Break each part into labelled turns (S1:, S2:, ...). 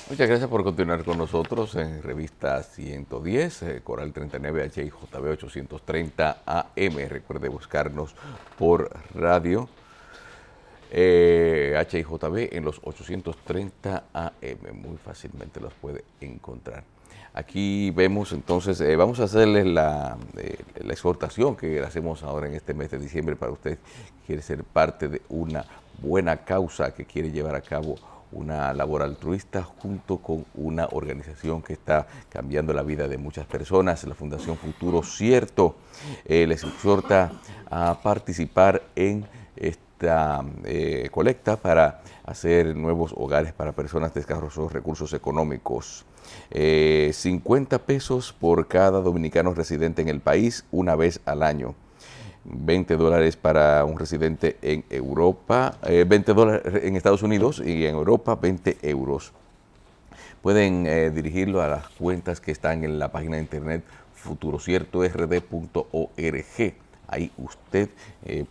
S1: Muchas gracias por continuar con nosotros en Revista 110, Coral 39 HIJB 830 AM. Recuerde buscarnos por radio HIJB en los 830 AM. Muy fácilmente los puede encontrar. Aquí vemos entonces, vamos a hacerles la exhortación que hacemos ahora en este mes de diciembre para usted que quiere ser parte de una buena causa, que quiere llevar a cabo una labor altruista junto con una organización que está cambiando la vida de muchas personas, la Fundación Futuro Cierto. Les exhorta a participar en esta colecta para hacer nuevos hogares para personas de escasos recursos económicos. 50 pesos por cada dominicano residente en el país una vez al año. $20 para un residente en Europa, $20 en Estados Unidos y en Europa 20 euros. Pueden dirigirlo a las cuentas que están en la página de internet futurociertord.org. Ahí usted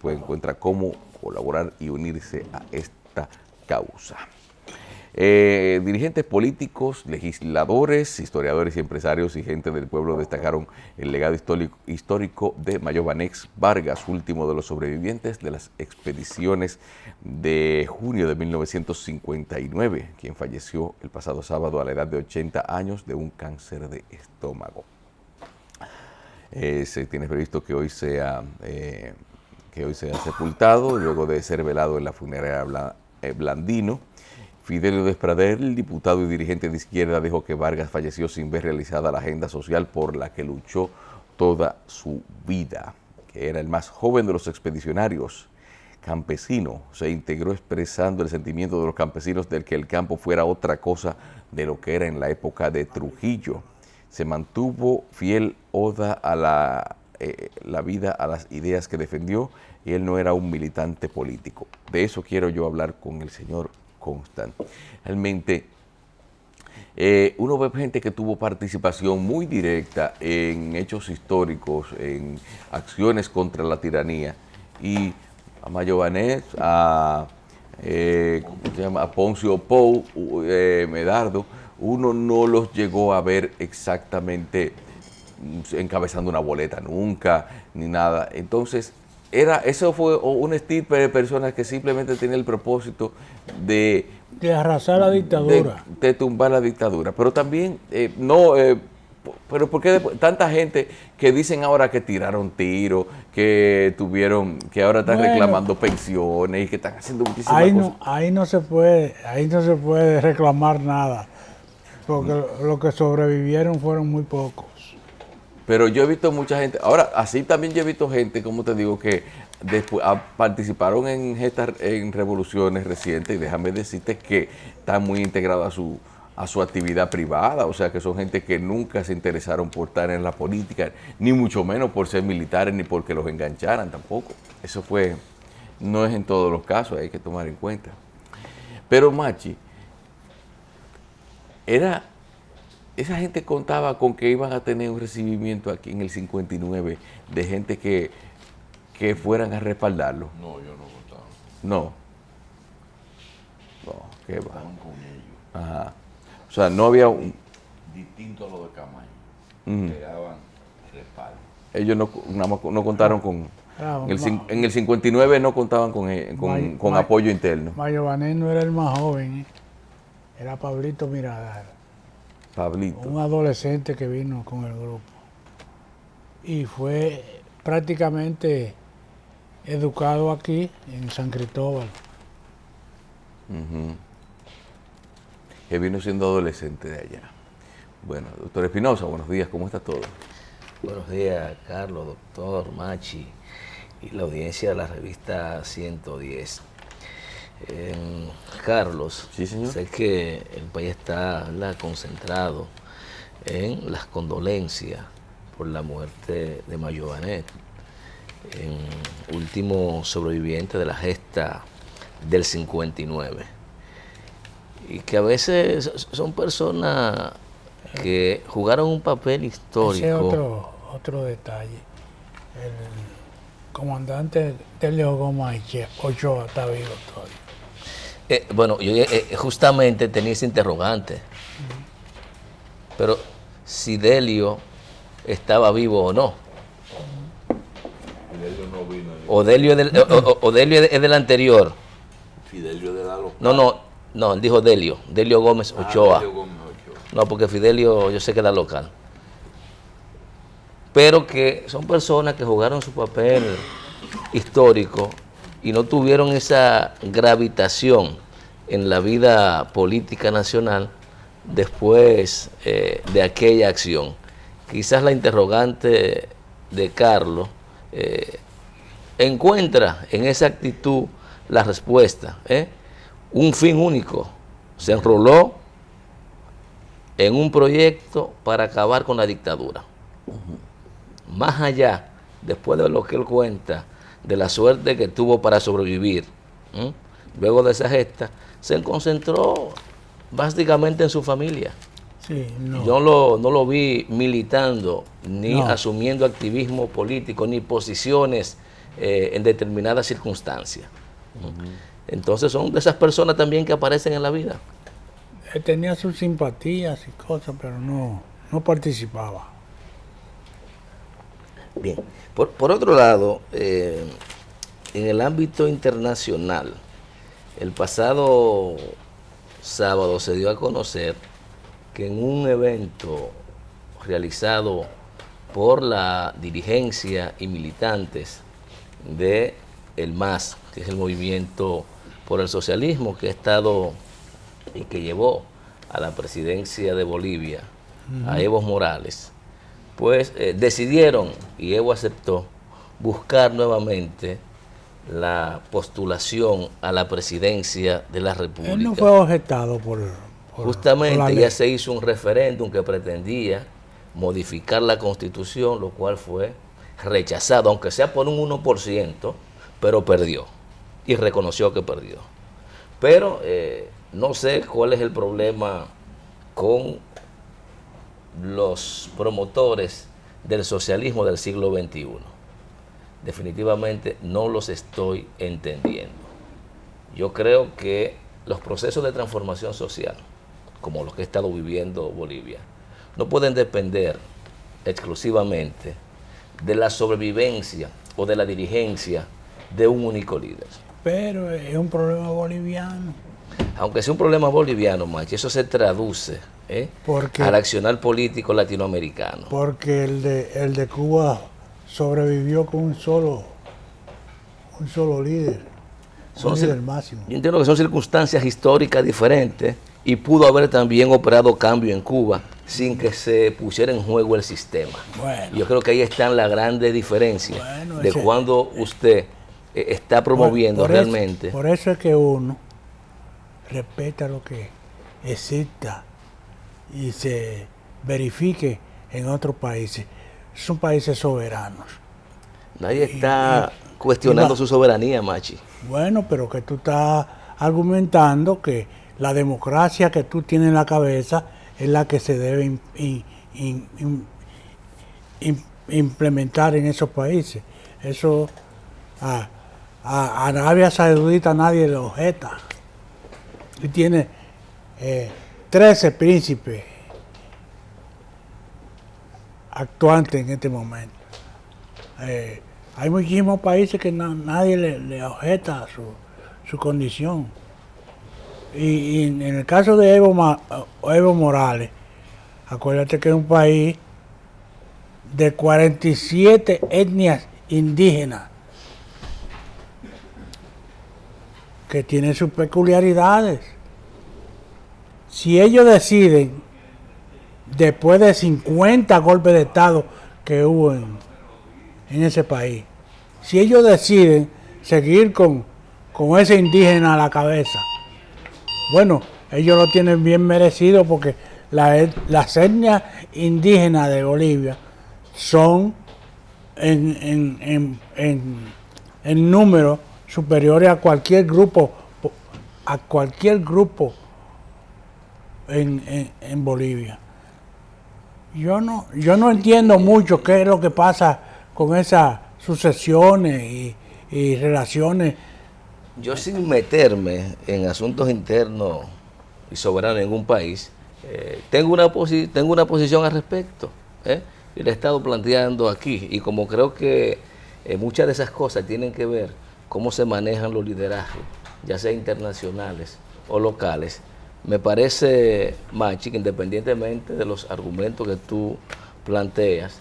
S1: puede encontrar cómo colaborar y unirse a esta causa. Dirigentes políticos, legisladores, historiadores y empresarios y gente del pueblo destacaron el legado histórico de Mayobanex Vargas, último de los sobrevivientes de las expediciones de junio de 1959, quien falleció el pasado sábado a la edad de 80 años de un cáncer de estómago. Se tiene previsto que hoy sea sepultado, luego de ser velado en la funeraria Blandino. Fidelio Despradel, el diputado y dirigente de izquierda, dijo que Vargas falleció sin ver realizada la agenda social por la que luchó toda su vida, que era el más joven de los expedicionarios. Campesino, se integró expresando el sentimiento de los campesinos del que el campo fuera otra cosa de lo que era en la época de Trujillo. Se mantuvo fiel oda a la vida, a las ideas que defendió, y él no era un militante político. De eso quiero yo hablar con el señor Constant. Realmente, uno ve gente que tuvo participación muy directa en hechos históricos, en acciones contra la tiranía, y a Mayobanex, a Poncio Pou, Medardo, uno no los llegó a ver exactamente encabezando una boleta nunca, ni nada. Entonces, eso fue un estirpe de personas que simplemente tenía el propósito de
S2: arrasar la dictadura.
S1: De tumbar la dictadura. Pero también, pero ¿por qué tanta gente que dicen ahora que tiraron tiros, que ahora están reclamando pensiones y que están haciendo muchísimas cosas?
S2: Ahí no se puede reclamar nada, porque los que sobrevivieron fueron muy pocos.
S1: Pero yo he visto mucha gente, ahora así también yo he visto gente, como te digo, que después participaron en revoluciones recientes, y déjame decirte que están muy integrados a su actividad privada, o sea que son gente que nunca se interesaron por estar en la política, ni mucho menos por ser militares, ni porque los engancharan tampoco. Eso no es en todos los casos, hay que tomar en cuenta. Pero Machi, esa gente contaba con que iban a tener un recibimiento aquí en el 59 de gente que fueran a respaldarlo.
S3: No, yo no contaba.
S1: No. No, qué va.
S3: Estaban con ellos.
S1: Ajá. O sea, no había un...
S3: Distinto a lo de Camaño. Le daban respaldo.
S1: Ellos no contaron con... En el 59 no contaban con apoyo interno.
S2: Mayobanex no era el más joven, era Pablito Miradar.
S1: Pablito.
S2: Un adolescente que vino con el grupo. Y fue prácticamente educado aquí en San Cristóbal.
S1: Que vino siendo adolescente de allá. Bueno, doctor Espinosa, buenos días, ¿cómo está todo?
S4: Buenos días, Carlos, doctor Machi y la audiencia de la revista 110. Carlos,
S1: sí, señor.
S4: Sé que el país está concentrado en las condolencias por la muerte de Mayobanex, último sobreviviente de la gesta del 59. Y que a veces son personas que jugaron un papel histórico.
S2: Ese es otro detalle. El comandante Telio Gómez Ochoa está vivo todavía.
S4: Bueno, yo justamente tenía ese interrogante. Pero si Delio estaba vivo o no.
S3: Fidelio no vino.
S4: O Delio es del anterior.
S3: Fidelio de la local.
S4: No, él dijo Delio. Delio Gómez Ochoa.
S3: Delio Gómez Ochoa.
S4: No, porque Fidelio yo sé que era local. Pero que son personas que jugaron su papel histórico y no tuvieron esa gravitación en la vida política nacional después de aquella acción. Quizás la interrogante de Carlos encuentra en esa actitud la respuesta. Un fin único. Se enroló en un proyecto para acabar con la dictadura. Más allá, después de lo que él cuenta, de la suerte que tuvo para sobrevivir, luego de esa gesta, se concentró básicamente en su familia.
S2: Sí, no.
S4: Yo no lo vi militando, ni asumiendo activismo político, ni posiciones en determinadas circunstancias. Entonces son de esas personas también que aparecen en la vida.
S2: Él tenía sus simpatías y cosas, pero no participaba.
S4: Bien. Por otro lado, en el ámbito internacional, el pasado sábado se dio a conocer que en un evento realizado por la dirigencia y militantes de el MAS, que es el Movimiento por el Socialismo, que ha estado y que llevó a la presidencia de Bolivia a Evo Morales, pues decidieron, y Evo aceptó, buscar nuevamente la postulación a la presidencia de la República.
S2: Él no fue objetado
S4: Justamente
S2: por la
S4: ya
S2: ley.
S4: se hizo un referéndum que pretendía modificar la Constitución, lo cual fue rechazado, aunque sea por un 1%, pero perdió y reconoció que perdió. Pero no sé cuál es el problema con los promotores del socialismo del siglo XXI. Definitivamente no los estoy entendiendo. Yo creo que los procesos de transformación social, como los que ha estado viviendo Bolivia, no pueden depender exclusivamente de la sobrevivencia o de la dirigencia de un único líder.
S2: Pero es un problema boliviano.
S4: Aunque sea un problema boliviano, Machi, eso se traduce al accionar político latinoamericano.
S2: Porque el de Cuba sobrevivió con un solo líder, un líder máximo.
S4: Yo entiendo que son circunstancias históricas diferentes y pudo haber también operado cambio en Cuba sin que se pusiera en juego el sistema.
S2: Bueno.
S4: Yo creo que ahí están las grandes diferencias de cuando usted está promoviendo realmente.
S2: Por eso es que uno respeta lo que exista y se verifique en otros países. Son países soberanos.
S4: Nadie está cuestionando su soberanía, Machi.
S2: Bueno, pero que tú estás argumentando que la democracia que tú tienes en la cabeza es la que se debe implementar en esos países. Eso a Arabia Saudita nadie le objeta. Y tiene 13 príncipes actuantes en este momento. Hay muchísimos países que nadie le objeta su condición. Y en el caso de Evo Morales, acuérdate que es un país de 47 etnias indígenas que tienen sus peculiaridades. Si ellos deciden, después de 50 golpes de Estado que hubo en ese país, si ellos deciden seguir con ese indígena a la cabeza, bueno, ellos lo tienen bien merecido porque las etnias indígenas de Bolivia son en número superiores a cualquier grupo en Bolivia. Yo no entiendo mucho qué es lo que pasa con esas sucesiones y relaciones
S4: Yo sin meterme en asuntos internos y soberanos en un país, tengo una posición al respecto. Y la he estado planteando aquí. Y como creo que muchas de esas cosas tienen que ver cómo se manejan los liderazgos, ya sea internacionales o locales, me parece, Machi, que independientemente de los argumentos que tú planteas,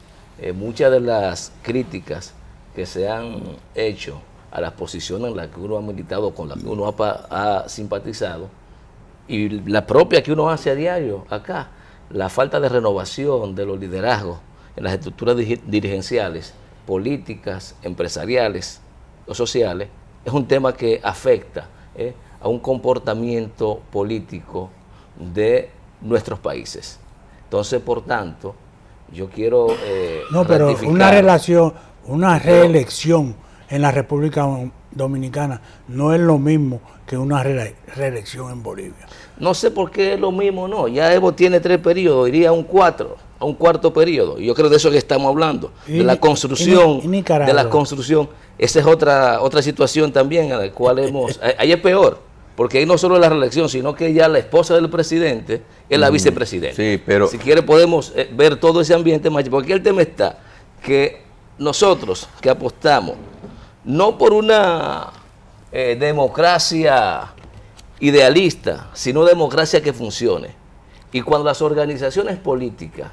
S4: muchas de las críticas que se han hecho a las posiciones en las que uno ha militado, con las que uno ha simpatizado, y la propia que uno hace a diario acá, la falta de renovación de los liderazgos en las estructuras dirigenciales, políticas, empresariales o sociales, es un tema que afecta a un comportamiento político de nuestros países. Entonces, por tanto, yo quiero
S2: no, pero una reelección en la República Dominicana no es lo mismo que una reelección en Bolivia.
S4: No sé por qué es lo mismo, no. Ya Evo tiene 3 periodos, iría a un cuarto periodo. Y yo creo de eso que estamos hablando, de la construcción, de la construcción. Esa es otra situación también a la cual ahí es peor, porque ahí no solo es la reelección, sino que ya la esposa del presidente es la vicepresidenta.
S1: Sí, pero
S4: si quiere podemos ver todo ese ambiente, porque aquí el tema está que nosotros que apostamos no por una democracia idealista, sino democracia que funcione. Y cuando las organizaciones políticas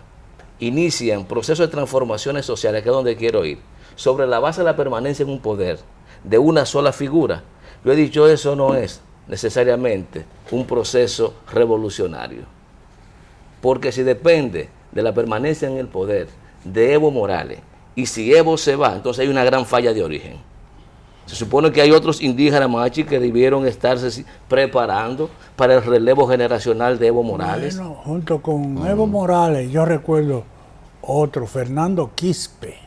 S4: inician procesos de transformaciones sociales, que es donde quiero ir, sobre la base de la permanencia en un poder de una sola figura, yo he dicho, eso no es necesariamente un proceso revolucionario. Porque si depende de la permanencia en el poder de Evo Morales, y si Evo se va, entonces hay una gran falla de origen. Se supone que hay otros indígenas, Machi, que debieron estarse preparando para el relevo generacional de Evo Morales.
S2: Bueno, junto con Evo Morales, yo recuerdo otro, Fernando Quispe,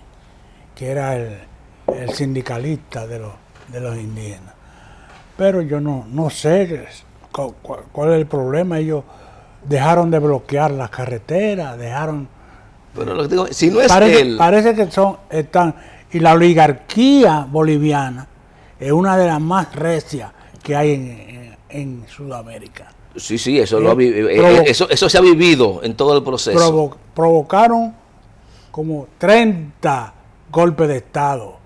S2: que era el sindicalista de los indígenas. Pero yo no sé cuál es el problema. Ellos dejaron de bloquear las carreteras,
S4: Pero lo que digo, si no es
S2: parece que están... Y la oligarquía boliviana es una de las más recias que hay en Sudamérica.
S4: Sí, eso eso se ha vivido en todo el proceso.
S2: Provocaron como 30 golpes de Estado.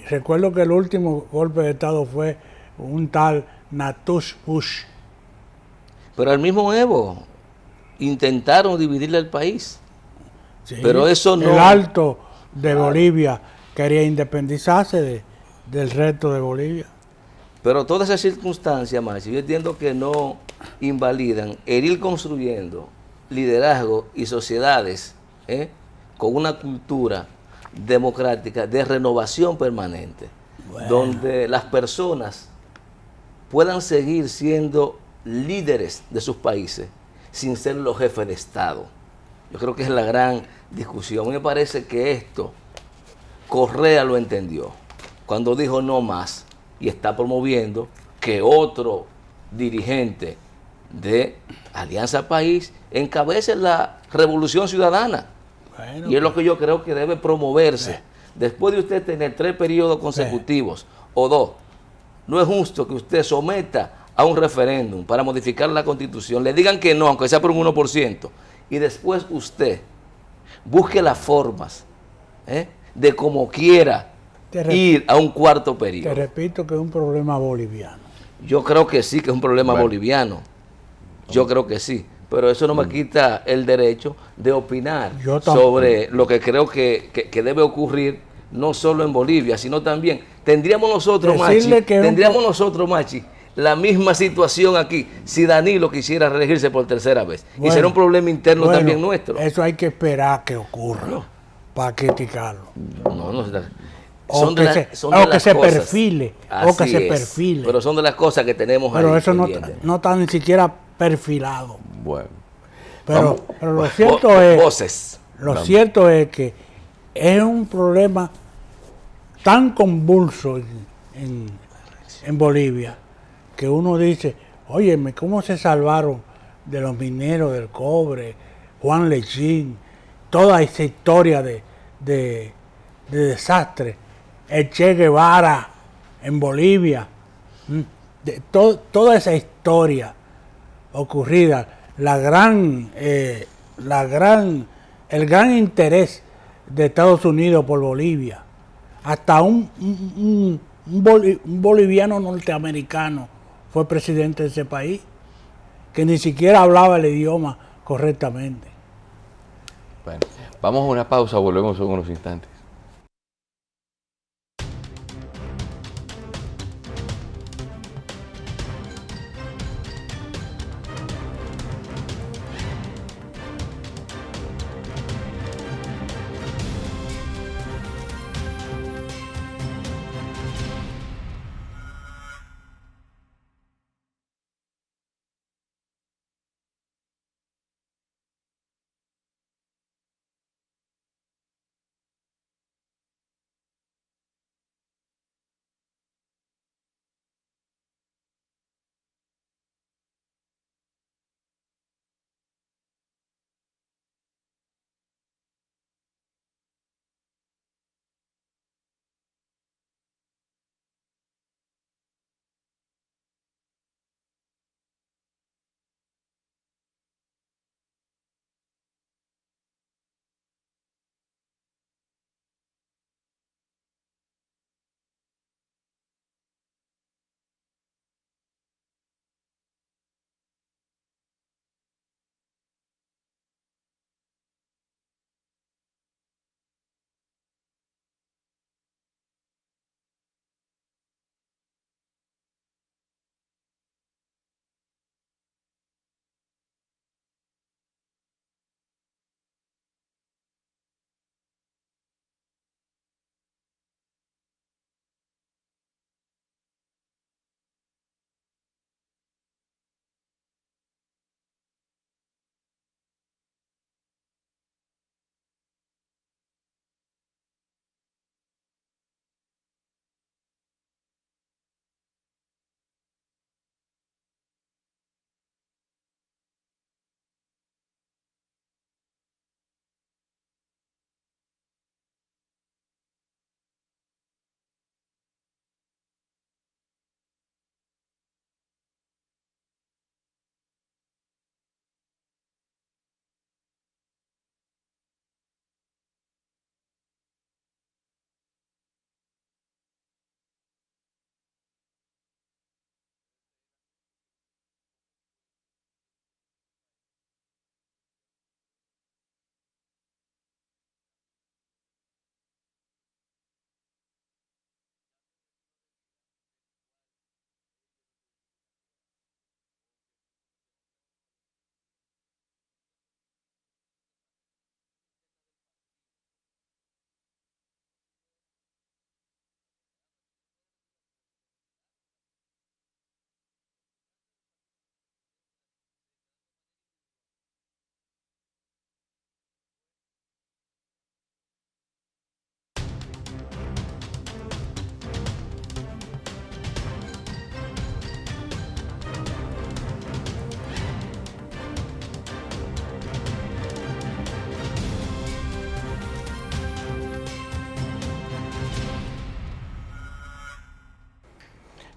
S2: Recuerdo que el último golpe de Estado fue un tal Natush Bush.
S4: Pero al mismo Evo intentaron dividirle el país.
S2: Sí,
S4: pero eso no...
S2: El Alto de Bolivia quería independizarse del resto de Bolivia.
S4: Pero todas esas circunstancias, Machi, yo entiendo que no invalidan el ir construyendo liderazgo y sociedades con una cultura democrática de renovación permanente, donde las personas puedan seguir siendo líderes de sus países sin ser los jefes de Estado. Yo creo que es la gran discusión. A mí me parece que esto Correa lo entendió cuando dijo no más y está promoviendo que otro dirigente de Alianza País encabece la revolución ciudadana. Bueno, y es lo que yo creo que debe promoverse. Después de usted tener 3 periodos consecutivos o 2, no es justo que usted someta a un referéndum para modificar la Constitución, le digan que no, aunque sea por un 1%, y después usted busque las formas de como quiera ir a un cuarto periodo.
S2: Te repito que es un problema boliviano.
S4: Yo creo que sí, que es un problema boliviano. Yo creo que sí. Pero eso no me quita el derecho de opinar sobre lo que creo que debe ocurrir, no solo en Bolivia, sino también. Tendríamos nosotros, Machi, la misma situación aquí si Danilo quisiera reelegirse por 3ª vez. Y será un problema interno también nuestro.
S2: Eso hay que esperar que ocurra para criticarlo.
S4: O
S2: que se perfile.
S4: Pero son de las cosas que tenemos
S2: ahí. Pero eso no está ni siquiera perfilado.
S1: Bueno.
S2: Pero lo cierto es que es un problema tan convulso en Bolivia que uno dice, óyeme, ¿cómo se salvaron de los mineros del cobre, Juan Lechín, toda esa historia de desastre, el Che Guevara en Bolivia? toda esa historia ocurrida, el gran interés de Estados Unidos por Bolivia, hasta un boliviano norteamericano fue presidente de ese país, que ni siquiera hablaba el idioma correctamente.
S1: Bueno, vamos a una pausa, volvemos en unos instantes.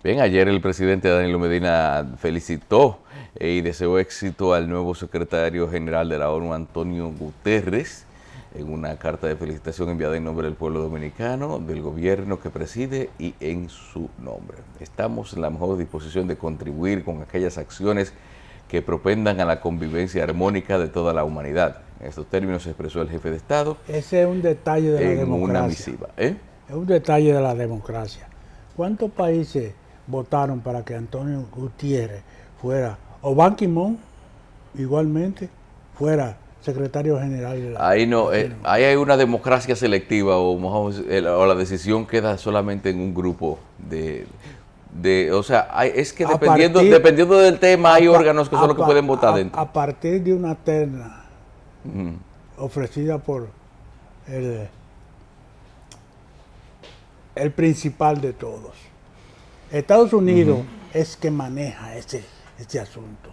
S1: Bien, ayer el presidente Danilo Medina felicitó y deseó éxito al nuevo secretario general de la ONU, Antonio Guterres, en una carta de felicitación enviada en nombre del pueblo dominicano, del gobierno que preside y en su nombre. Estamos en la mejor disposición de contribuir con aquellas acciones que propendan a la convivencia armónica de toda la humanidad. En estos términos se expresó el jefe de Estado.
S2: Ese es un detalle de la democracia.
S1: En una misiva.
S2: Es un detalle de la democracia. ¿Cuántos países votaron para que Antonio Gutiérrez fuera, o Ban Ki-moon igualmente, fuera secretario general de la...
S1: Ahí no, ahí hay una democracia selectiva o la decisión queda solamente en un grupo o sea, es que dependiendo del tema hay órganos que son los que pueden votar dentro.
S2: A partir de una terna ofrecida por el principal de todos. Estados Unidos es que maneja este asunto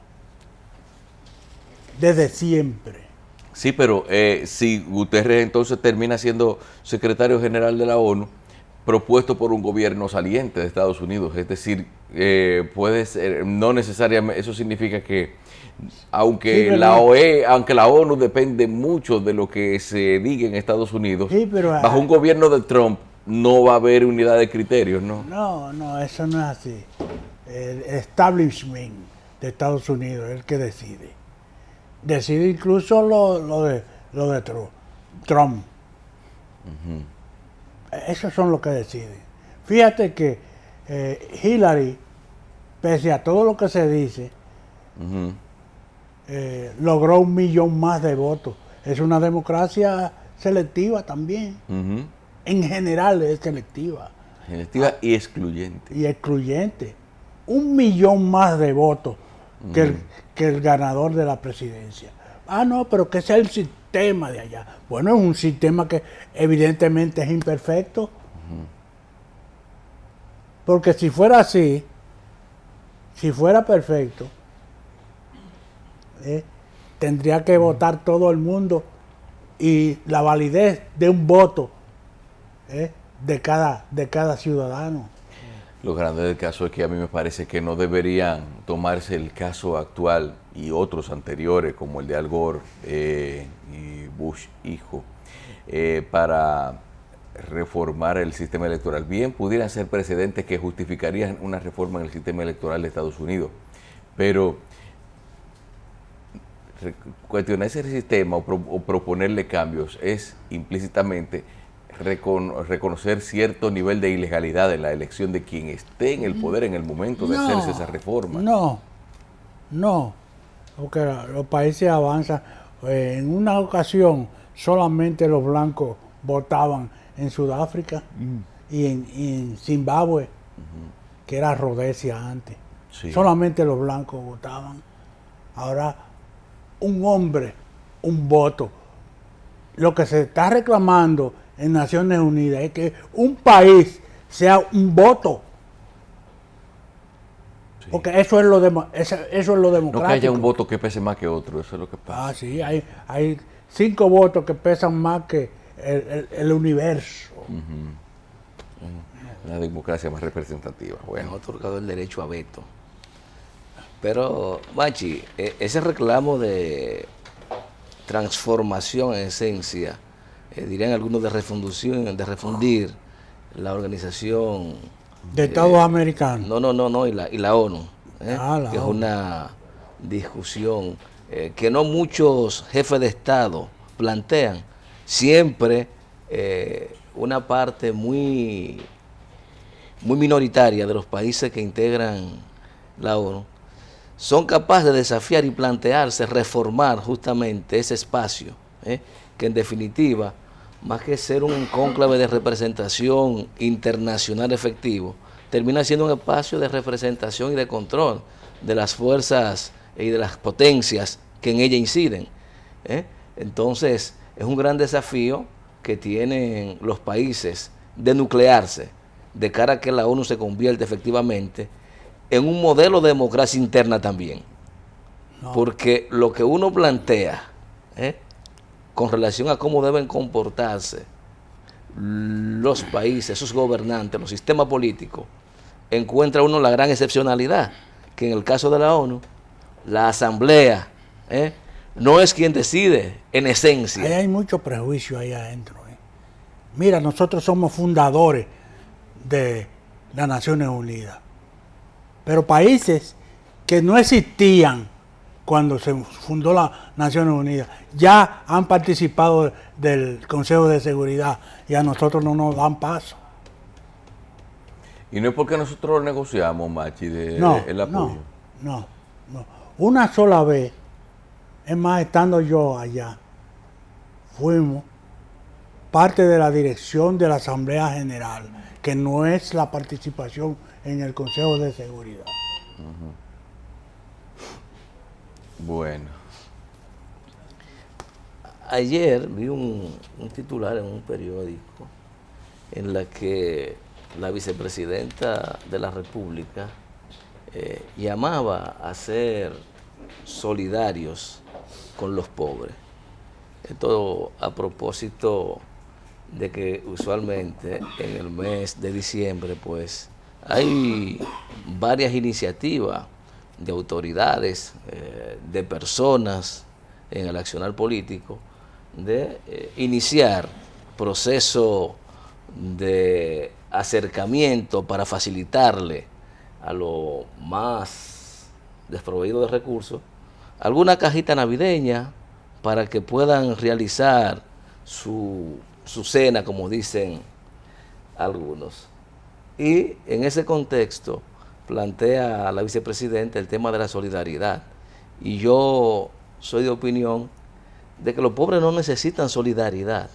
S2: desde siempre.
S1: Sí, pero si Guterres entonces termina siendo secretario general de la ONU, propuesto por un gobierno saliente de Estados Unidos. Es decir, puede ser, no necesariamente, eso significa que aunque
S2: Sí,
S1: aunque la ONU depende mucho de lo que se diga en Estados Unidos,
S2: Sí, pero,
S1: bajo un gobierno de Trump no va a haber unidad de criterios, ¿no?
S2: no, eso no es así. El establishment de Estados Unidos es el que decide. Decide incluso lo de Trump. Esos son los que deciden. Fíjate que Hillary, pese a todo lo que se dice,
S1: Ujú.
S2: logró 1 millón más de votos. Es una democracia selectiva también.
S1: Ujú.
S2: En general es selectiva
S1: Selectiva y excluyente.
S2: y excluyente. 1 millón más de votos que el ganador de la presidencia. Ah, no, pero que sea el sistema de allá. Bueno, es un sistema que evidentemente es imperfecto. Porque si fuera así, si fuera perfecto, tendría que votar todo el mundo y la validez de un voto de cada ciudadano.
S1: Lo grande del caso es que a mí me parece que no deberían tomarse el caso actual y otros anteriores, como el de Al Gore y Bush hijo, para reformar el sistema electoral. Bien, pudieran ser precedentes que justificarían una reforma en el sistema electoral de Estados Unidos, pero cuestionar ese sistema o proponerle cambios es implícitamente reconocer cierto nivel de ilegalidad en la elección de quien esté en el poder en el momento de hacerse esa reforma.
S2: No, porque los países avanzan. En una ocasión solamente los blancos votaban en Sudáfrica y en Zimbabue, que era Rhodesia antes.
S1: Sí.
S2: Solamente los blancos votaban. Ahora, un hombre, un voto. Lo que se está reclamando en Naciones Unidas es que un país sea un voto.
S1: Sí.
S2: Porque eso es lo democrático.
S1: No que haya un voto que pese más que otro, eso es lo que pasa.
S2: Ah, sí, hay 5 votos que pesan más que el universo.
S1: Una democracia más representativa.
S4: Han
S1: Bueno,
S4: otorgado el derecho a veto. Pero, Machi, ese reclamo de transformación en esencia, dirían algunos de refundir la organización
S2: De Estados Americanos.
S4: No, y la ONU,
S2: La
S4: que es
S2: ONU.
S4: una discusión que no muchos jefes de Estado plantean. Siempre una parte muy minoritaria de los países que integran la ONU son capaces de desafiar y plantearse, reformar justamente ese espacio, que en definitiva, más que ser un cónclave de representación internacional efectivo, termina siendo un espacio de representación y de control de las fuerzas y de las potencias que en ella inciden. Entonces, es un gran desafío que tienen los países de nuclearse de cara a que la ONU se convierta efectivamente en un modelo de democracia interna también.
S2: No.
S4: Porque lo que uno plantea con relación a cómo deben comportarse los países, sus gobernantes, los sistemas políticos, encuentra uno la gran excepcionalidad, que en el caso de la ONU, la Asamblea no es quien decide en esencia.
S2: Ahí hay mucho prejuicio ahí adentro. Mira, nosotros somos fundadores de las Naciones Unidas. Pero países que no existían cuando se fundó la Naciones Unidas ya han participado del Consejo de Seguridad y a nosotros no nos dan paso.
S1: y no es porque nosotros negociamos, Machi, el apoyo.
S2: No. Una sola vez, es más, estando yo allá, fuimos parte de la dirección de la Asamblea General, que no es la participación en el Consejo de Seguridad.
S1: Bueno,
S4: Ayer vi un titular en un periódico en la que la vicepresidenta de la República llamaba a ser solidarios con los pobres. Esto a propósito de que usualmente en el mes de diciembre pues hay varias iniciativas de autoridades, de personas en el accionar político, de iniciar proceso de acercamiento para facilitarle a los más desproveídos de recursos alguna cajita navideña para que puedan realizar su cena, como dicen algunos. Y en ese contexto plantea la vicepresidenta el tema de la solidaridad. Y yo soy de opinión de que los pobres no necesitan solidaridad.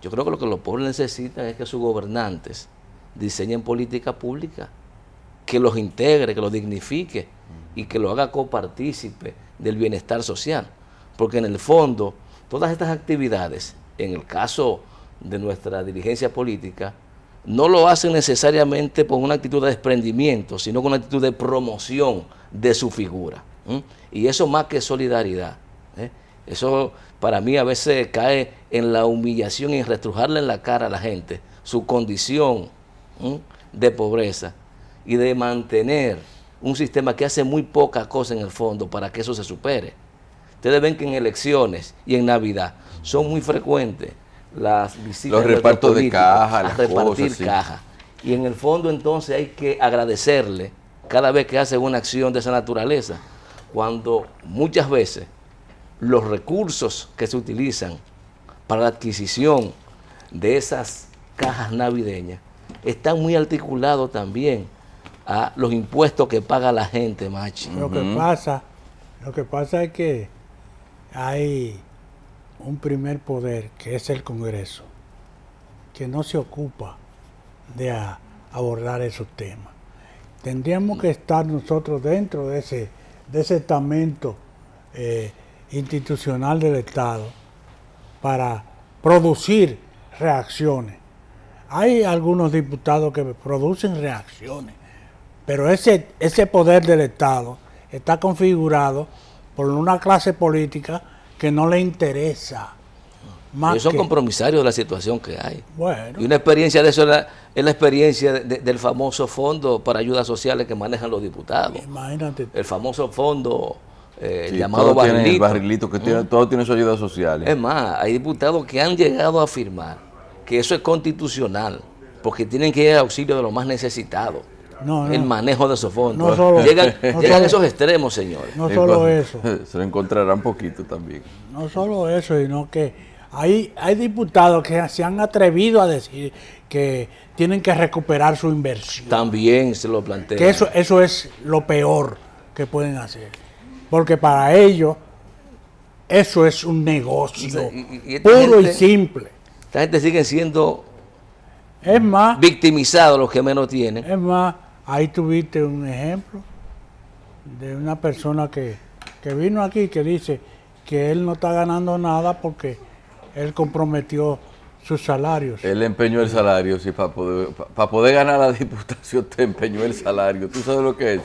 S4: Yo creo que lo que los pobres necesitan es que sus gobernantes diseñen política pública, que los integre, que los dignifique y que los haga copartícipe del bienestar social. Porque en el fondo, todas estas actividades, en el caso de nuestra dirigencia política, no lo hacen necesariamente por una actitud de desprendimiento, sino con una actitud de promoción de su figura. Y eso más que solidaridad. Eso para mí a veces cae en la humillación y en restrujarle en la cara a la gente su condición de pobreza y de mantener un sistema que hace muy poca cosa en el fondo para que eso se supere. Ustedes ven que en elecciones y en Navidad son muy frecuentes las visitas,
S1: los repartos de caja,
S4: a
S1: las
S4: repartir
S1: cosas, sí.
S4: caja. Y en el fondo entonces hay que agradecerle cada vez que hace una acción de esa naturaleza, cuando muchas veces los recursos que se utilizan para la adquisición de esas cajas navideñas están muy articulados también a los impuestos que paga la gente, Machi.
S2: Lo que pasa es que hay un primer poder, que es el Congreso, que no se ocupa de abordar esos temas. Tendríamos que estar nosotros dentro de ese estamento institucional del Estado para producir reacciones. Hay algunos diputados que producen reacciones, pero ese poder del Estado está configurado por una clase política que no le interesa.
S4: Ellos son compromisarios de la situación que hay.
S2: Bueno.
S4: Y una experiencia de eso es la experiencia del famoso fondo para ayudas sociales que manejan los diputados.
S2: Imagínate.
S4: El famoso fondo
S1: Sí,
S4: llamado
S1: todo tiene
S4: barrilito.
S1: el barrilito, que todo tiene sus ayudas sociales.
S4: Es más, hay diputados que han llegado a afirmar que eso es constitucional, porque tienen que ir a auxilio de los más necesitados. El manejo de esos fondos.
S2: No solo,
S4: llegan a esos extremos, señores.
S2: No solo eso.
S1: Se lo encontrarán poquito también.
S2: No solo eso, sino que hay diputados que se han atrevido a decir que tienen que recuperar su inversión.
S4: También se lo plantea.
S2: Que eso es lo peor que pueden hacer. Porque para ellos eso es un negocio puro y simple.
S4: Esta gente sigue siendo
S2: Es más,
S4: victimizados los que menos tienen.
S2: Es más, ahí tuviste un ejemplo de una persona que vino aquí que dice que él no está ganando nada porque él comprometió sus salarios.
S1: Él empeñó el salario, sí, para poder ganar la diputación te empeñó el salario. ¿Tú sabes lo que es?